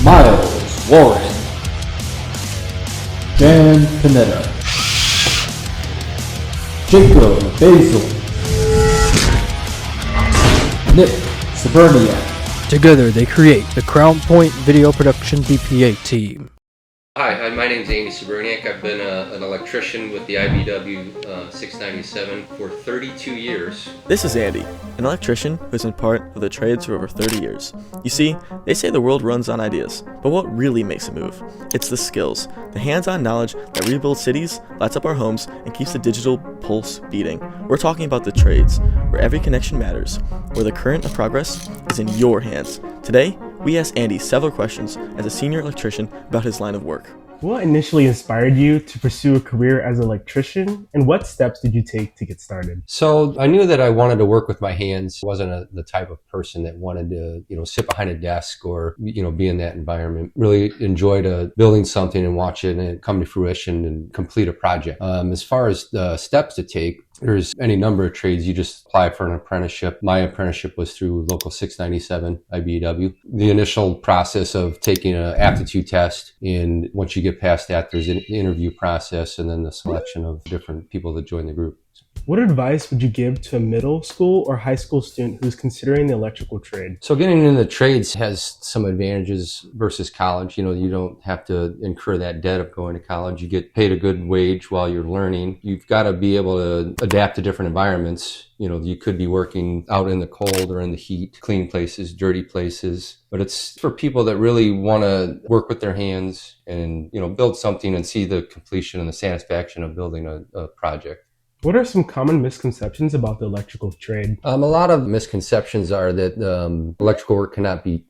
Miles Warren, Jan Panetta, Jacob Basil, Nick Saberniak. Together they create the Crown Point Video Production BPA team. Hi, my name is Andy Saberniak. I've been an electrician with the IBW 697 for 32 years. This is Andy, an electrician who's been part of the trades for over 30 years. You see, they say the world runs on ideas, but what really makes it move? It's the skills, the hands-on knowledge that rebuilds cities, lights up our homes, and keeps the digital pulse beating. We're talking about the trades, where every connection matters, where the current of progress is in your hands. Today, we asked Andy several questions as a senior electrician about his line of work. What initially inspired you to pursue a career as an electrician, and what steps did you take to get started? So I knew that I wanted to work with my hands. I wasn't the type of person that wanted to, sit behind a desk or, be in that environment. Really enjoyed building something and watch it come to fruition and complete a project. As far as the steps to take, there's any number of trades. You just apply for an apprenticeship. My apprenticeship was through Local 697 IBEW. The initial process of taking an aptitude test, and once you get past that, there's an interview process and then the selection of different people that join the group. What advice would you give to a middle school or high school student who's considering the electrical trade? So getting into the trades has some advantages versus college. You don't have to incur that debt of going to college. You get paid a good wage while you're learning. You've got to be able to adapt to different environments. You could be working out in the cold or in the heat, clean places, dirty places. But it's for people that really want to work with their hands and, build something and see the completion and the satisfaction of building a project. What are some common misconceptions about the electrical trade? A lot of misconceptions are that electrical work cannot be,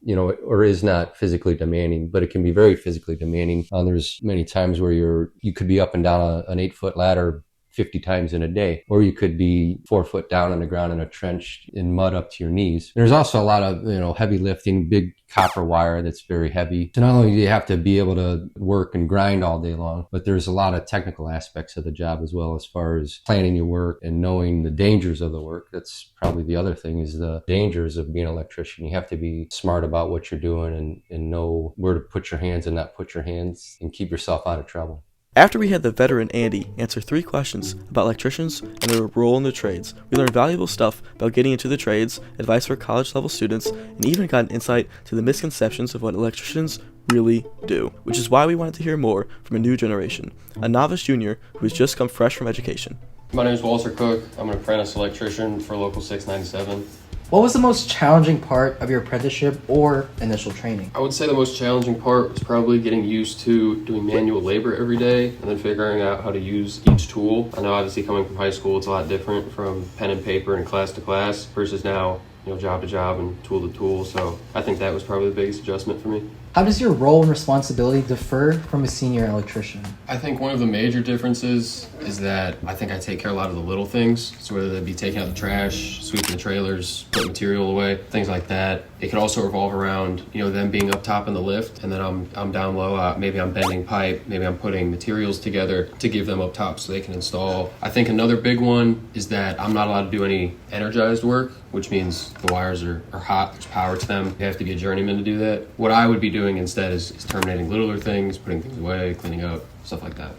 or is not physically demanding, but it can be very physically demanding. There's many times where you could be up and down an 8-foot ladder 50 times in a day, or you could be 4 foot down on the ground in a trench in mud up to your knees. There's also a lot of, heavy lifting, big copper wire that's very heavy. So not only do you have to be able to work and grind all day long, but there's a lot of technical aspects of the job as well, as far as planning your work and knowing the dangers of the work. That's probably the other thing, is the dangers of being an electrician. You have to be smart about what you're doing and know where to put your hands and not put your hands, and keep yourself out of trouble. After we had the veteran Andy answer 3 questions about electricians and their role in the trades, we learned valuable stuff about getting into the trades, advice for college-level students, and even got an insight to the misconceptions of what electricians really do, which is why we wanted to hear more from a new generation, a novice junior who has just come fresh from education. My name is Walter Cook. I'm an apprentice electrician for Local 697. What was the most challenging part of your apprenticeship or initial training? I would say the most challenging part was probably getting used to doing manual labor every day and then figuring out how to use each tool. I know obviously coming from high school, it's a lot different from pen and paper and class to class versus now, job to job and tool to tool. So I think that was probably the biggest adjustment for me. How does your role and responsibility differ from a senior electrician? I think one of the major differences is that I think I take care of a lot of the little things. So whether that be taking out the trash, sweeping the trailers, putting material away, things like that. It can also revolve around, them being up top in the lift, and then I'm down low. Maybe I'm bending pipe, maybe I'm putting materials together to give them up top so they can install. I think another big one is that I'm not allowed to do any energized work, which means the wires are hot, there's power to them. You have to be a journeyman to do that. What I would be doing instead is terminating littler things, putting things away, cleaning up, stuff like that.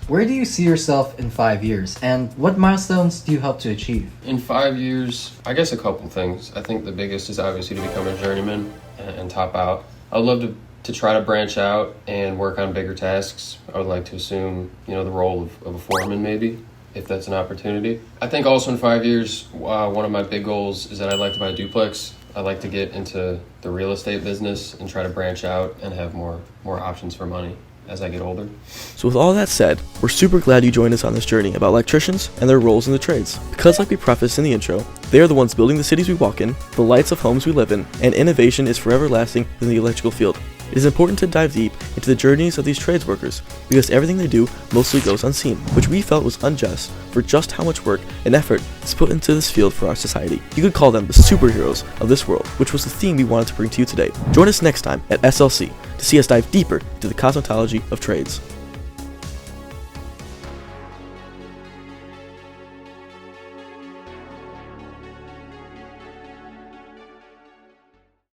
Where do you see yourself in 5 years, and what milestones do you hope to achieve? In 5 years, I guess a couple things. I think the biggest is obviously to become a journeyman and top out. I'd love to try to branch out and work on bigger tasks. I would like to assume, the role of a foreman maybe, if that's an opportunity. I think also in 5 years, one of my big goals is that I'd like to buy a duplex. I'd like to get into the real estate business and try to branch out and have more options for money as I get older. So with all that said, we're super glad you joined us on this journey about electricians and their roles in the trades. Because like we prefaced in the intro, they are the ones building the cities we walk in, the lights of homes we live in, and innovation is forever lasting in the electrical field. It is important to dive deep into the journeys of these trades workers, because everything they do mostly goes unseen, which we felt was unjust for just how much work and effort is put into this field for our society. You could call them the superheroes of this world, which was the theme we wanted to bring to you today. Join us next time at SLC to see us dive deeper into the cosmetology of trades.